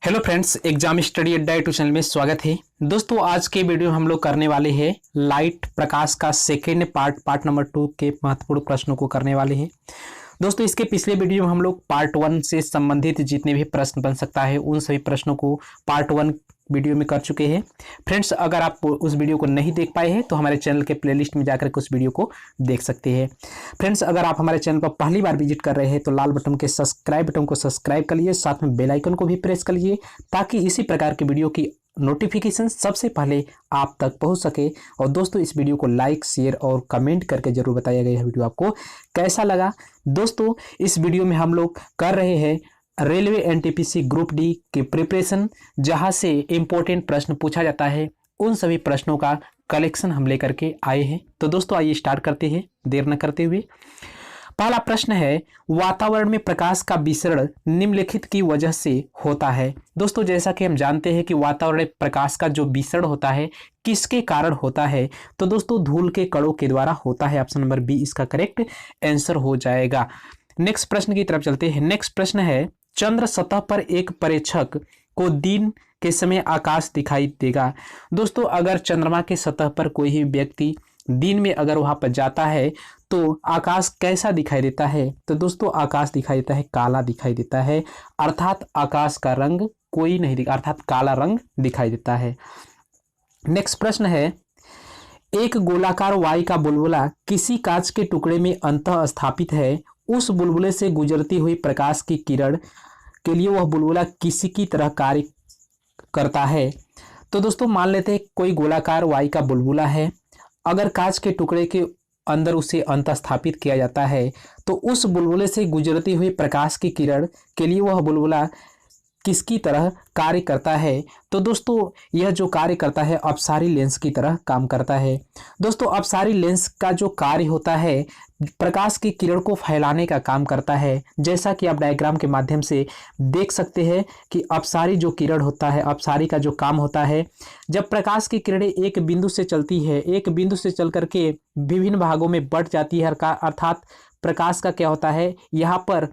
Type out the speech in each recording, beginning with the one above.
Hello friends, exam study अड्डा YouTube channel में स्वागत है। दोस्तों, आज के वीडियो में हम लोग करने वाले हैं लाइट प्रकाश का सेकेंड पार्ट नंबर 2 के महत्वपूर्ण प्रश्नों को करने वाले हैं। दोस्तों, इसके पिछले वीडियो में हम लोग पार्ट 1 से संबंधित जितने भी प्रश्न बन सकता है उन सभी प्रश्नों को पार्ट 1 वीडियो में कर चुके हैं। फ्रेंड्स, अगर आप उस वीडियो को नहीं देख पाए हैं तो हमारे चैनल के प्लेलिस्ट में जाकर के उस वीडियो को देख सकते हैं। फ्रेंड्स, अगर आप हमारे चैनल पर पहली बार विजिट कर रहे हैं तो लाल बटन के सब्सक्राइब बटन को सब्सक्राइब कर लीजिए, साथ में बेल आइकन को भी प्रेस कर लीजिए ताकि इसी प्रकार के वीडियो की नोटिफिकेशन सबसे पहले आप तक पहुंच सके। और दोस्तों, इस वीडियो को लाइक, शेयर और कमेंट करके जरूर बताइएगा यह वीडियो आपको कैसा लगा। दोस्तों, इस वीडियो में हम लोग कर रहे हैं रेलवे एनटीपीसी ग्रुप डी की प्रिपरेशन, जहां से इंपॉर्टेंट प्रश्न पूछा जाता है उन सभी प्रश्नों का कलेक्शन हम लेकर के आए हैं। तो दोस्तों, आइए स्टार्ट करते हैं देर न करते हुए। पहला प्रश्न है, वातावरण में प्रकाश का विसरण निम्नलिखित की वजह से होता है। दोस्तों, जैसा कि हम जानते हैं कि वातावरण में प्रकाश का जो विसरण होता है किसके कारण होता है, तो दोस्तों धूल के कणों के द्वारा होता है। ऑप्शन नंबर बी इसका करेक्ट आंसर हो जाएगा। नेक्स्ट प्रश्न की तरफ चलते हैं। नेक्स्ट प्रश्न है, चंद्र सतह पर एक पर्यवेक्षक को दिन के समय आकाश दिखाई देगा। दोस्तों, अगर चंद्रमा के सतह पर कोई भी व्यक्ति दिन में अगर वहां पर जाता है तो आकाश कैसा दिखाई देता है, तो दोस्तों आकाश दिखाई देता है काला दिखाई देता है, अर्थात आकाश का रंग कोई नहीं दिखा, अर्थात काला रंग दिखाई देता है। नेक्स्ट प्रश्न है, एक गोलाकार वाई का बुलबुला किसी कांच के टुकड़े में अंतः स्थापित है। उस बुलबुले से गुजरती हुई प्रकाश की किरण के लिए वह बुलबुला किसी की तरह कार्य करता है। तो दोस्तों, मान लेते हैं कोई गोलाकार वाई का बुलबुला है, अगर कांच के टुकड़े के अंदर उसे अंतः स्थापित किया जाता है तो उस बुलबुले से गुजरती हुई प्रकाश की किरण के लिए वह बुलबुला किसकी तरह कार्य करता है, तो दोस्तों यह जो कार्य करता है अपसारी लेंस की तरह काम करता है। दोस्तों, अपसारी लेंस का जो कार्य होता है प्रकाश की किरण को फैलाने का काम करता है। जैसा कि आप डायग्राम के माध्यम से देख सकते हैं कि अपसारी जो किरण होता है, अपसारी का जो काम होता है, जब प्रकाश की किरणें एक बिंदु से चलती है, एक बिंदु से चल करके विभिन्न भागों में बट जाती है, अर्थात प्रकाश का क्या होता है यहाँ पर,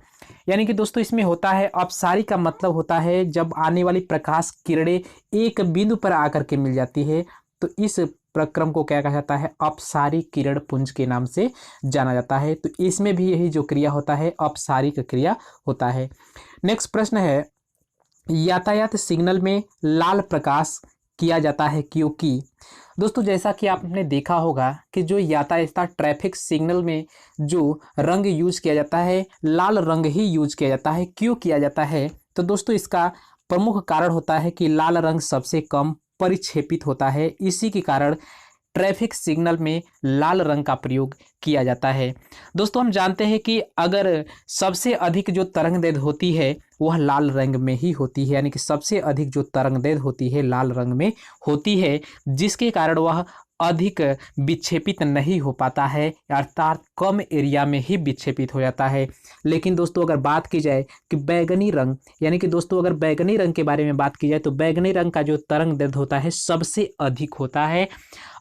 यानी कि दोस्तों इसमें होता है अपसारी का मतलब होता है जब आने वाली प्रकाश किरणें एक बिंदु पर आकर के मिल जाती है तो इस प्रक्रम को क्या कहा जाता है, अपसारी किरण पुंज के नाम से जाना जाता है। तो इसमें भी यही जो क्रिया होता है अपसारी का क्रिया होता है। नेक्स्ट प्रश्न है, यातायात सिग्नल में लाल प्रकाश किया जाता है क्योंकि। दोस्तों, जैसा कि आपने देखा होगा कि जो यातायात ट्रैफिक सिग्नल में जो रंग यूज किया जाता है लाल रंग ही यूज किया जाता है। क्यों किया जाता है, तो दोस्तों इसका प्रमुख कारण होता है कि लाल रंग सबसे कम परिक्षेपित होता है, इसी के कारण ट्रैफिक सिग्नल में लाल रंग का प्रयोग किया जाता है। दोस्तों, हम जानते हैं कि अगर सबसे अधिक जो तरंगदैर्घ्य होती है वह लाल रंग में ही होती है, यानी कि सबसे अधिक जो तरंगदैर्घ्य होती है लाल रंग में होती है, जिसके कारण वह अधिक विक्षेपित नहीं हो पाता है, अर्थात कम एरिया में ही विक्षेपित हो जाता है। लेकिन दोस्तों, अगर बात की जाए कि बैगनी रंग, यानी कि दोस्तों अगर बैगनी रंग के बारे में बात की जाए तो बैगनी रंग का जो तरंगदैर्घ्य होता है सबसे अधिक होता है,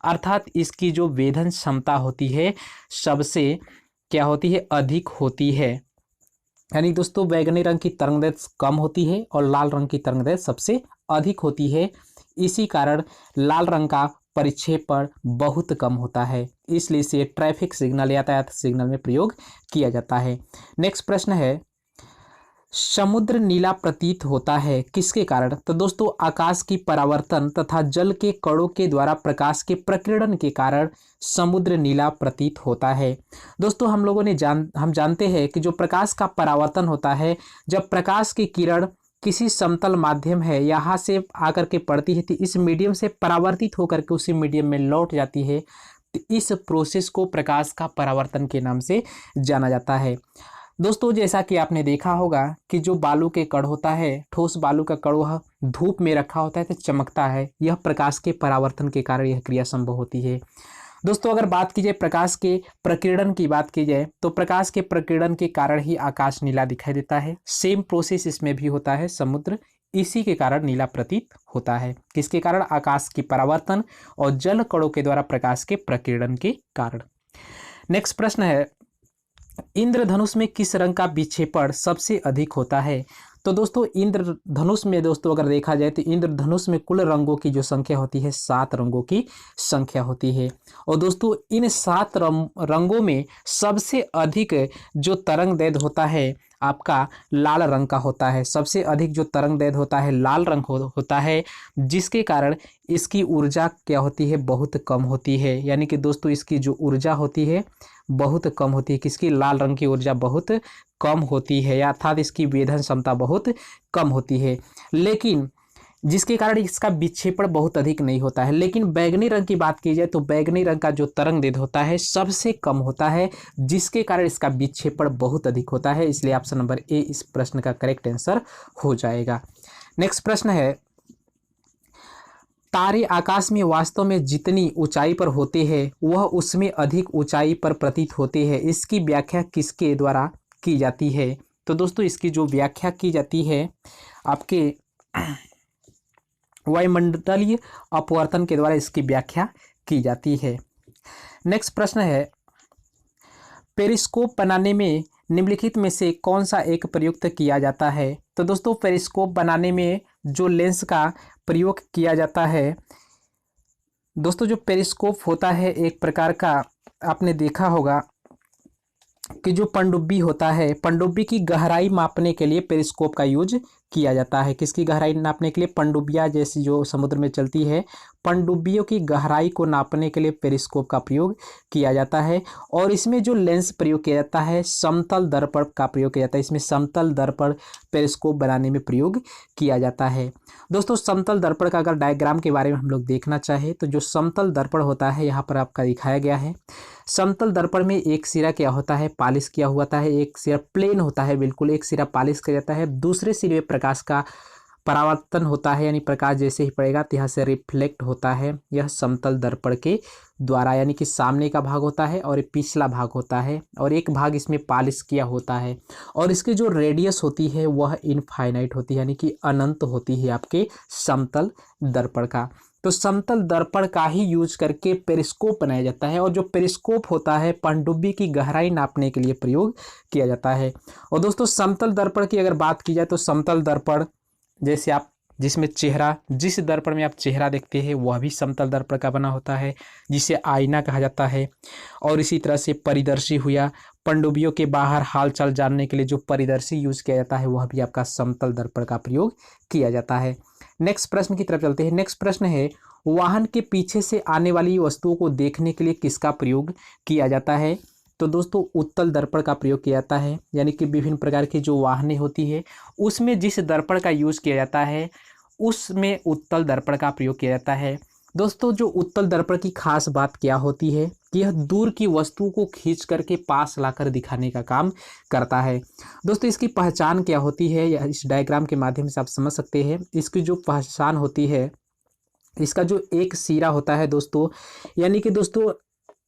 अर्थात इसकी जो वेधन क्षमता होती है सबसे क्या होती है, अधिक होती है। यानी दोस्तों बैगनी रंग की तरंगदैर्घ्य कम होती है और लाल रंग की तरंगदैर्घ्य सबसे अधिक होती है, इसी कारण लाल रंग का परिक्षेपण बहुत कम होता है, इसलिए इसे ट्रैफिक सिग्नल यातायात सिग्नल में प्रयोग किया जाता है। नेक्स्ट प्रश्न है, समुद्र नीला प्रतीत होता है किसके कारण, तो दोस्तों आकाश की परावर्तन तथा जल के कणों के द्वारा प्रकाश के प्रकीर्णन के कारण समुद्र नीला प्रतीत होता है। दोस्तों, हम लोगों ने हम जानते हैं कि जो प्रकाश का परावर्तन होता है, जब प्रकाश की किरण किसी समतल माध्यम है यहाँ से आकर के पड़ती है तो इस मीडियम से परावर्तित होकर के उसी मीडियम में लौट जाती है, तो इस प्रोसेस को प्रकाश का परावर्तन के नाम से जाना जाता है। दोस्तों, जैसा कि आपने देखा होगा कि जो बालू के कण होता है, ठोस बालू का कण वह धूप में रखा होता है तो चमकता है, यह प्रकाश के परावर्तन के कारण यह क्रिया संभव होती है। दोस्तों, अगर बात की जाए प्रकाश के प्रकीर्णन की बात की जाए तो प्रकाश के प्रकीर्णन के कारण ही आकाश नीला दिखाई देता है। सेम प्रोसेस इसमें भी होता है, समुद्र इसी के कारण नीला प्रतीत होता है। किसके कारण, आकाश की परावर्तन और जल कणों के द्वारा प्रकाश के प्रकीर्णन के कारण। नेक्स्ट प्रश्न है, इंद्रधनुष में किस रंग का विक्षेपण सबसे अधिक होता है, तो दोस्तों इंद्रधनुष में दोस्तों अगर देखा जाए तो इंद्रधनुष में कुल रंगों की जो संख्या होती है 7 रंगों की संख्या होती है। और दोस्तों इन 7 रंगों में सबसे अधिक जो तरंग दैर्ध्य होता है आपका लाल रंग का होता है। सबसे अधिक जो तरंग दैर्ध्य होता है लाल रंग होता है, जिसके कारण इसकी ऊर्जा क्या होती है, बहुत कम होती है। यानी कि दोस्तों इसकी जो ऊर्जा होती है बहुत कम होती है। किसकी? लाल रंग की ऊर्जा बहुत कम होती है, अर्थात इसकी वेधन क्षमता बहुत कम होती है, लेकिन जिसके कारण इसका विक्षेपण बहुत अधिक नहीं होता है। लेकिन बैगनी रंग की बात की जाए तो बैगनी रंग का जो तरंग दैर्ध्य होता है सबसे कम होता है, जिसके कारण इसका विक्षेपण बहुत अधिक होता है। इसलिए ऑप्शन नंबर ए इस प्रश्न का करेक्ट आंसर हो जाएगा। नेक्स्ट प्रश्न है, तारे आकाश में वास्तव में जितनी ऊंचाई पर होते हैं वह उसमें अधिक ऊंचाई पर प्रतीत होते हैं। इसकी व्याख्या किसके द्वारा की जाती है? तो दोस्तों इसकी जो व्याख्या की जाती है आपके वायुमंडलीय अपवर्तन के द्वारा इसकी व्याख्या की जाती है। नेक्स्ट प्रश्न है, पेरिस्कोप बनाने में निम्नलिखित में से कौन सा एक प्रयुक्त किया जाता है? तो दोस्तों पेरिस्कोप बनाने में जो लेंस का प्रयोग किया जाता है, दोस्तों जो पेरिस्कोप होता है एक प्रकार का, आपने देखा होगा कि जो पनडुब्बी होता है, पनडुब्बी की गहराई मापने के लिए पेरिस्कोप का यूज किया जाता है। किसकी गहराई नापने के लिए? पनडुब्बियाँ जैसी जो समुद्र में चलती है, पनडुब्बियों की गहराई को नापने के लिए पेरिस्कोप का प्रयोग किया जाता है। और इसमें जो लेंस प्रयोग किया जाता है समतल दर्पण का प्रयोग किया जाता है। इसमें समतल दर्पण पेरिस्कोप बनाने में प्रयोग किया जाता है। दोस्तों समतल दर्पण का अगर डायग्राम के बारे में हम लोग देखना चाहें तो जो समतल दर्पण होता है यहाँ पर आपका दिखाया गया है। समतल दर्पण में एक सिरा क्या होता है, पॉलिश किया हुआ होता है, एक सिरा प्लेन होता है, बिल्कुल एक सिरा पॉलिश किया जाता है, दूसरे सिरे में प्रकाश का परावर्तन होता है, यानी प्रकाश जैसे ही पड़ेगा तो यहाँ से रिफ्लेक्ट होता है। यह समतल दर्पण के द्वारा, यानी कि सामने का भाग होता है और पिछला भाग होता है और एक भाग इसमें पॉलिश किया होता है। और इसकी जो रेडियस होती है वह इनफाइनाइट होती है, यानी कि अनंत होती है आपके समतल दर्पण का। तो समतल दर्पण का ही यूज करके पेरिस्कोप बनाया जाता है। और जो पेरिस्कोप होता है पनडुब्बी की गहराई नापने के लिए प्रयोग किया जाता है। और दोस्तों समतल दर्पण की अगर बात की जाए तो समतल दर्पण जैसे आप जिसमें चेहरा, जिस दर्पण में आप चेहरा देखते हैं वह भी समतल दर्पण का बना होता है, जिसे आईना कहा जाता है। और इसी तरह से परिदर्शी हुआ, पनडुब्बियों के बाहर हालचाल जानने के लिए जो परिदर्शी यूज किया जाता है वह भी आपका समतल दर्पण का प्रयोग किया जाता है। नेक्स्ट प्रश्न की तरफ चलते हैं। नेक्स्ट प्रश्न है, वाहन के पीछे से आने वाली वस्तुओं को देखने के लिए किसका प्रयोग किया जाता है? तो दोस्तों उत्तल दर्पण का प्रयोग किया जाता है। यानी कि विभिन्न प्रकार की जो वाहनें होती है उसमें जिस दर्पण का यूज किया जाता है उसमें उत्तल दर्पण का प्रयोग किया जाता है। दोस्तों जो उत्तल दर्पण की खास बात क्या होती है कि यह दूर की वस्तु को खींच करके पास लाकर दिखाने का काम करता है। दोस्तों इसकी पहचान क्या होती है, या इस डायग्राम के माध्यम से आप समझ सकते हैं। इसकी जो पहचान होती है, इसका जो एक सिरा होता है दोस्तों, यानी कि दोस्तों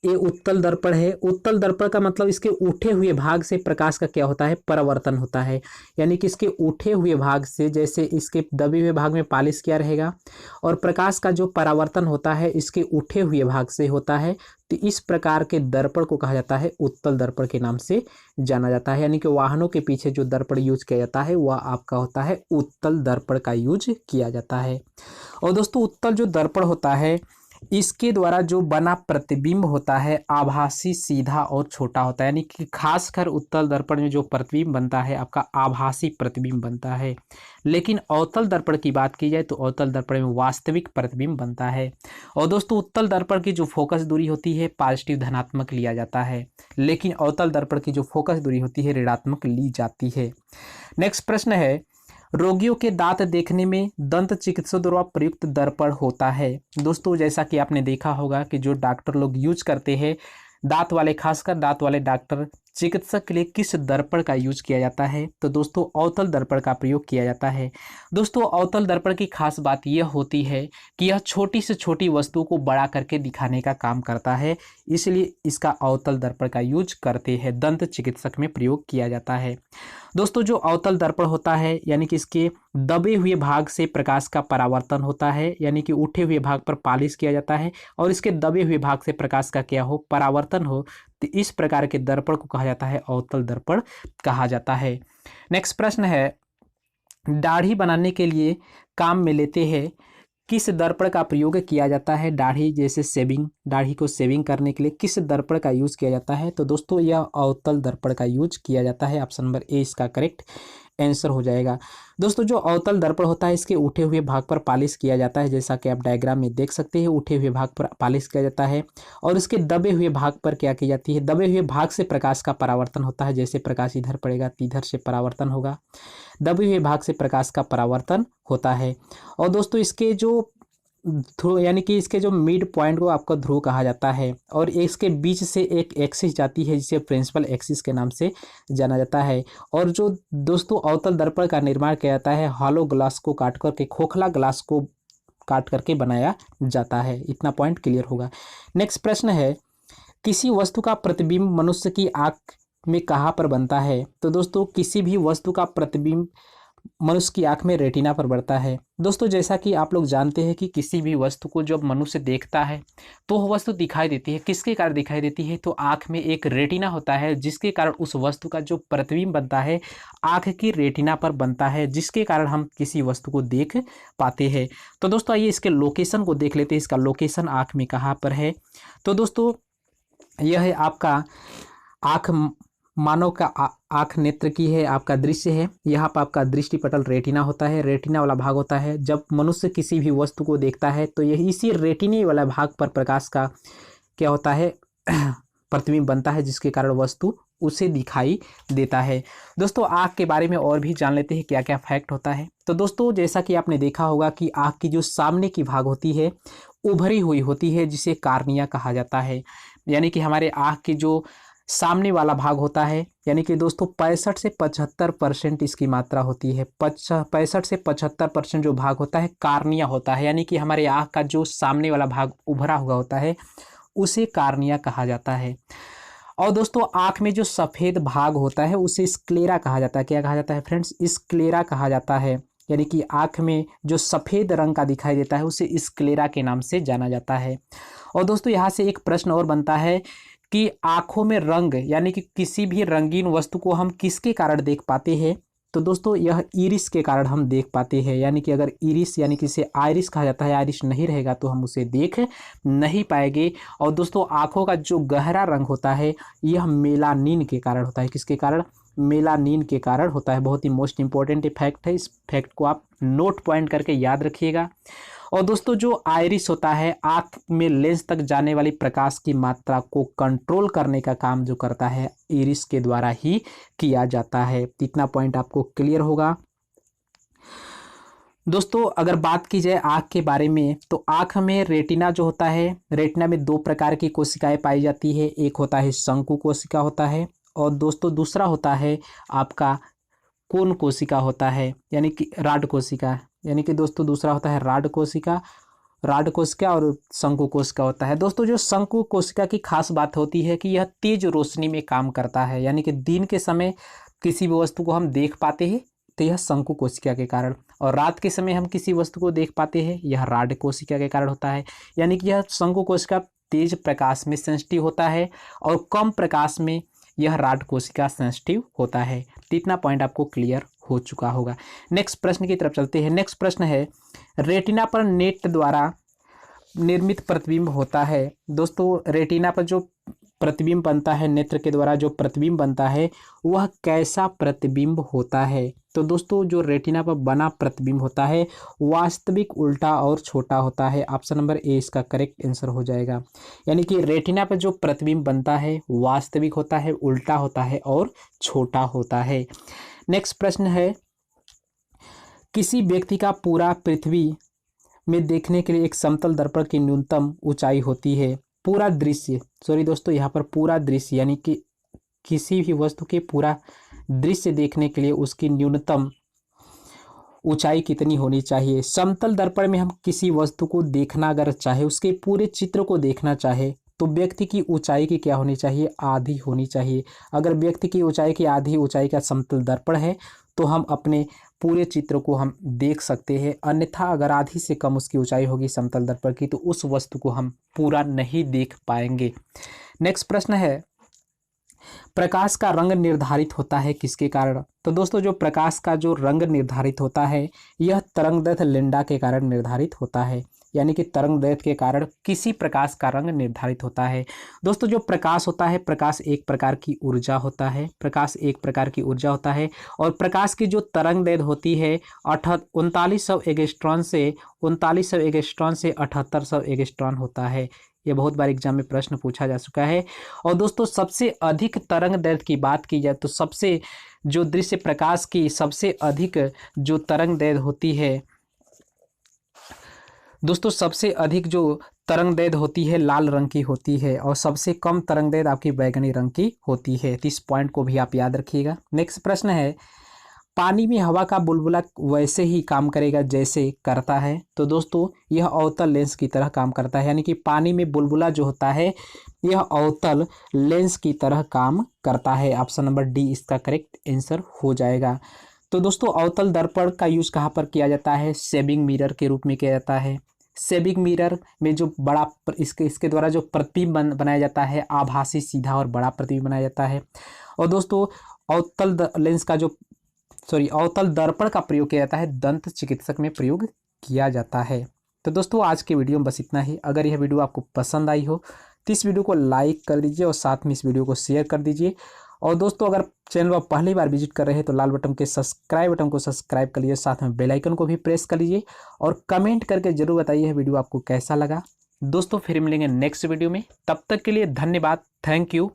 ये उत्तल दर्पण है। उत्तल दर्पण का मतलब इसके उठे हुए भाग से प्रकाश का क्या होता है, परावर्तन होता है। यानी कि इसके उठे हुए भाग से, जैसे इसके दबे हुए भाग में पॉलिश किया रहेगा और प्रकाश का जो परावर्तन होता है इसके उठे हुए भाग से होता है, तो इस प्रकार के दर्पण को कहा जाता है उत्तल दर्पण के नाम से जाना जाता है। यानी कि वाहनों के पीछे जो दर्पण यूज किया जाता है वह आपका होता है उत्तल दर्पण का यूज किया जाता है। और दोस्तों उत्तल जो दर्पण होता है इसके द्वारा जो बना प्रतिबिंब होता है आभासी, सीधा और छोटा होता है। यानी कि खासकर उत्तल दर्पण में जो प्रतिबिंब बनता है आपका आभासी प्रतिबिंब बनता है। लेकिन अवतल दर्पण की बात की जाए तो अवतल दर्पण में वास्तविक प्रतिबिंब बनता है। और दोस्तों उत्तल दर्पण की जो फोकस दूरी होती है पॉजिटिव धनात्मक लिया जाता है, लेकिन अवतल दर्पण की जो फोकस दूरी होती है ऋणात्मक ली जाती है। नेक्स्ट प्रश्न है, रोगियों के दांत देखने में दंत चिकित्सक द्वारा प्रयुक्त दर्पण होता है। दोस्तों जैसा कि आपने देखा होगा कि जो डॉक्टर लोग यूज करते हैं दांत वाले, खासकर दांत वाले डॉक्टर, चिकित्सक के लिए किस दर्पण का यूज किया जाता है? तो दोस्तों अवतल दर्पण का प्रयोग किया जाता है। दोस्तों अवतल दर्पण की खास बात यह होती है कि यह छोटी से छोटी वस्तु को बड़ा करके दिखाने का काम करता है, इसलिए इसका अवतल दर्पण का यूज करते हैं, दंत चिकित्सक में प्रयोग किया जाता है। दोस्तों जो अवतल दर्पण होता है यानी कि इसके दबे हुए भाग से प्रकाश का परावर्तन होता है, यानी कि उठे हुए भाग पर पॉलिश किया जाता है और इसके दबे हुए भाग से प्रकाश का क्या हो, परावर्तन हो, तो इस प्रकार के दर्पण को कहा जाता है अवतल दर्पण कहा जाता है। नेक्स्ट प्रश्न है, दाढ़ी बनाने के लिए काम में लेते हैं, किस दर्पण का प्रयोग किया जाता है? दाढ़ी जैसे शेविंग, दाढ़ी को शेविंग करने के लिए किस दर्पण का यूज किया जाता है? तो दोस्तों यह अवतल दर्पण का यूज किया जाता है। ऑप्शन नंबर ए इसका करेक्ट आंसर हो जाएगा। दोस्तों जो अवतल दर्पण होता है इसके उठे हुए भाग पर पालिश किया जाता है, जैसा कि आप डायग्राम में देख सकते हैं, उठे हुए भाग पर पालिश किया जाता है। और इसके दबे हुए भाग पर क्या की जाती है? दबे हुए भाग से प्रकाश का परावर्तन होता है। जैसे प्रकाश इधर पड़ेगा तो इधर से परावर्तन होगा, दबे हुए भाग से प्रकाश का परावर्तन होता है। और दोस्तों इसके जो ध्रुव यानी कि इसके जो मिड पॉइंट को आपका ध्रुव कहा जाता है, और इसके बीच से एक एक्सिस जाती है जिसे प्रिंसिपल एक्सिस के नाम से जाना जाता है। और जो दोस्तों अवतल दर्पण का निर्माण किया जाता है हॉलो ग्लास को काट करके, खोखला ग्लास को काट करके बनाया जाता है। इतना पॉइंट क्लियर होगा। नेक्स्ट प्रश्न है, किसी वस्तु का प्रतिबिंब मनुष्य की आंख में कहाँ पर बनता है? तो दोस्तों किसी भी वस्तु का प्रतिबिंब मनुष्य की आंख में रेटिना पर बढ़ता है। दोस्तों जैसा कि आप लोग जानते हैं कि किसी भी वस्तु को जब मनुष्य देखता है तो वह वस्तु दिखाई देती है, किसके कारण दिखाई देती है? तो आंख में एक रेटिना होता है जिसके कारण उस वस्तु का जो प्रतिबिंब बनता है आंख की रेटिना पर बनता है, जिसके कारण हम किसी वस्तु को देख पाते हैं। तो दोस्तों आइए इसके लोकेशन को देख लेते हैं, इसका लोकेशन आंख में कहाँ पर है। तो दोस्तों यह है आपका आंख, मानव का आंख नेत्र की है, आपका दृश्य है। यहाँ पर आपका दृष्टिपटल रेटिना होता है, रेटिना वाला भाग होता है। जब मनुष्य किसी भी वस्तु को देखता है तो यह इसी रेटिने वाला भाग पर प्रकाश का क्या होता है प्रतिबिंब बनता है, जिसके कारण वस्तु उसे दिखाई देता है। दोस्तों आँख के बारे में और भी जान लेते हैं क्या क्या फैक्ट होता है। तो दोस्तों जैसा कि आपने देखा होगा कि आँख की जो सामने की भाग होती है उभरी हुई होती है, जिसे कार्निया कहा जाता है। यानी कि हमारे आँख की जो सामने वाला भाग होता है, यानी कि दोस्तों 65 से 75% इसकी मात्रा होती है। 65 से 75% जो भाग होता है कार्निया होता है, यानी कि हमारे आँख का जो सामने वाला भाग उभरा हुआ होता है उसे कार्निया कहा जाता है। और दोस्तों आँख में जो सफ़ेद भाग होता है उसे स्क्लेरा कहा जाता है। क्या कहा जाता है फ्रेंड्स? स्क्लेरा कहा जाता है। यानी कि आँख में जो सफ़ेद रंग का दिखाई देता है उसे स्क्लेरा के नाम से जाना जाता है। और दोस्तों यहाँ से एक प्रश्न और बनता है कि आँखों में रंग, यानी कि किसी भी रंगीन वस्तु को हम किसके कारण देख पाते हैं? तो दोस्तों यह इरिस के कारण हम देख पाते हैं। यानी कि अगर इरिस यानी कि इसे आइरिस कहा जाता है, आइरिस नहीं रहेगा तो हम उसे देख नहीं पाएंगे। और दोस्तों आँखों का जो गहरा रंग होता है यह मेलानिन के कारण होता है। किसके कारण? मेलानिन के कारण होता है। बहुत ही मोस्ट इंपॉर्टेंट फैक्ट है, इस फैक्ट को आप नोट पॉइंट करके याद रखिएगा। और दोस्तों जो आइरिस होता है आँख में लेंस तक जाने वाली प्रकाश की मात्रा को कंट्रोल करने का काम जो करता है इरिस के द्वारा ही किया जाता है। इतना पॉइंट आपको क्लियर होगा। दोस्तों अगर बात की जाए आँख के बारे में तो आँख में रेटिना जो होता है, रेटिना में दो प्रकार की कोशिकाएं पाई जाती है। एक होता है शंकु कोशिका होता है, और दोस्तों दूसरा होता है आपका कोन कोशिका होता है, यानी कि राड कोशिका। यानी कि दोस्तों दूसरा होता है राड कोशिका, राड कोशिका और शंकु कोशिका होता है। दोस्तों जो शंकु कोशिका की खास बात होती है कि यह तेज रोशनी में काम करता है। यानी कि दिन के समय किसी भी वस्तु को हम देख पाते हैं तो यह शंकु कोशिका के कारण, और रात के समय हम किसी वस्तु को देख पाते हैं यह राड कोशिका के कारण होता है। यानी कि यह शंकु कोशिका तेज प्रकाश में सेंसिटिव होता है और कम प्रकाश में यह राड कोशिका सेंसिटिव होता है। इतना पॉइंट आपको क्लियर हो चुका होगा। नेक्स्ट प्रश्न की तरफ चलते हैं। नेक्स्ट प्रश्न है, रेटिना पर नेट द्वारा निर्मित प्रतिबिंब होता है। दोस्तों रेटिना पर जो प्रतिबिंब बनता है, नेत्र के द्वारा जो प्रतिबिंब बनता है वह कैसा प्रतिबिंब होता है? तो दोस्तों जो रेटिना पर बना प्रतिबिंब होता है वास्तविक, उल्टा और छोटा होता है। ऑप्शन नंबर ए इसका करेक्ट आंसर हो जाएगा। यानी कि रेटिना पर जो प्रतिबिंब बनता है वास्तविक होता है, उल्टा होता है और छोटा होता है। नेक्स्ट प्रश्न है, किसी व्यक्ति का पूरा पृथ्वी में देखने के लिए एक समतल दर्पण की न्यूनतम ऊंचाई होती है। पूरा दृश्य, सॉरी दोस्तों यहाँ पर पूरा दृश्य यानी कि किसी भी वस्तु के पूरा दृश्य देखने के लिए उसकी न्यूनतम ऊंचाई कितनी होनी चाहिए? समतल दर्पण में हम किसी वस्तु को देखना अगर चाहे, उसके पूरे चित्र को देखना चाहे तो व्यक्ति की ऊंचाई की क्या होनी चाहिए? आधी होनी चाहिए। अगर व्यक्ति की ऊंचाई की आधी ऊंचाई का समतल दर्पण है तो हम अपने पूरे चित्र को हम देख सकते हैं। अन्यथा अगर आधी से कम उसकी ऊंचाई होगी समतल दर्पण की तो उस वस्तु को हम पूरा नहीं देख पाएंगे। नेक्स्ट प्रश्न है, प्रकाश का रंग निर्धारित होता है किसके कारण? तो दोस्तों जो प्रकाश का जो रंग निर्धारित होता है यह तरंगदैर्घ्य लैम्डा के कारण निर्धारित होता है, यानी कि तरंगदैर्घ्य के कारण किसी प्रकाश का रंग निर्धारित होता है। दोस्तों जो प्रकाश होता है, प्रकाश एक प्रकार की ऊर्जा होता है, प्रकाश एक प्रकार की ऊर्जा होता है और प्रकाश की जो तरंगदैर्घ्य होती है 3900 एंगस्ट्रॉन से 7800 एंगस्ट्रॉन होता है। ये बहुत बार एग्जाम में प्रश्न पूछा जा चुका है। और दोस्तों सबसे अधिक तरंगदैर्घ्य की बात की जाए तो सबसे जो दृश्य प्रकाश की सबसे अधिक जो तरंगदैर्घ्य होती है दोस्तों, सबसे अधिक जो तरंगदैर्घ्य होती है लाल रंग की होती है और सबसे कम तरंगदैर्घ्य आपकी बैगनी रंग की होती है। तो इस पॉइंट को भी आप याद रखिएगा। नेक्स्ट प्रश्न है, पानी में हवा का बुलबुला वैसे ही काम करेगा जैसे करता है? तो दोस्तों यह अवतल लेंस की तरह काम करता है, यानी कि पानी में बुलबुला जो होता है यह अवतल लेंस की तरह काम करता है। ऑप्शन नंबर डी इसका करेक्ट आंसर हो जाएगा। तो दोस्तों अवतल दर्पण का यूज कहाँ पर किया जाता है? सेविंग मिरर के रूप में किया जाता है। सेविंग मिरर में जो बड़ा इसके द्वारा जो प्रतिबिंब बनाया जाता है, आभासी सीधा और बड़ा प्रतिबिंब बनाया जाता है। और दोस्तों अवतल दर्पण का प्रयोग किया जाता है, दंत चिकित्सक में प्रयोग किया जाता है। तो दोस्तों आज के वीडियो में बस इतना ही। अगर यह वीडियो आपको पसंद आई हो तो इस वीडियो को लाइक कर दीजिए और साथ में इस वीडियो को शेयर कर दीजिए। और दोस्तों अगर चैनल पर पहली बार विजिट कर रहे हैं तो लाल बटन के सब्सक्राइब बटन को सब्सक्राइब कर लीजिए, साथ में बेल आइकन को भी प्रेस कर लीजिए और कमेंट करके जरूर बताइए वीडियो आपको कैसा लगा। दोस्तों फिर मिलेंगे नेक्स्ट वीडियो में, तब तक के लिए धन्यवाद, थैंक यू।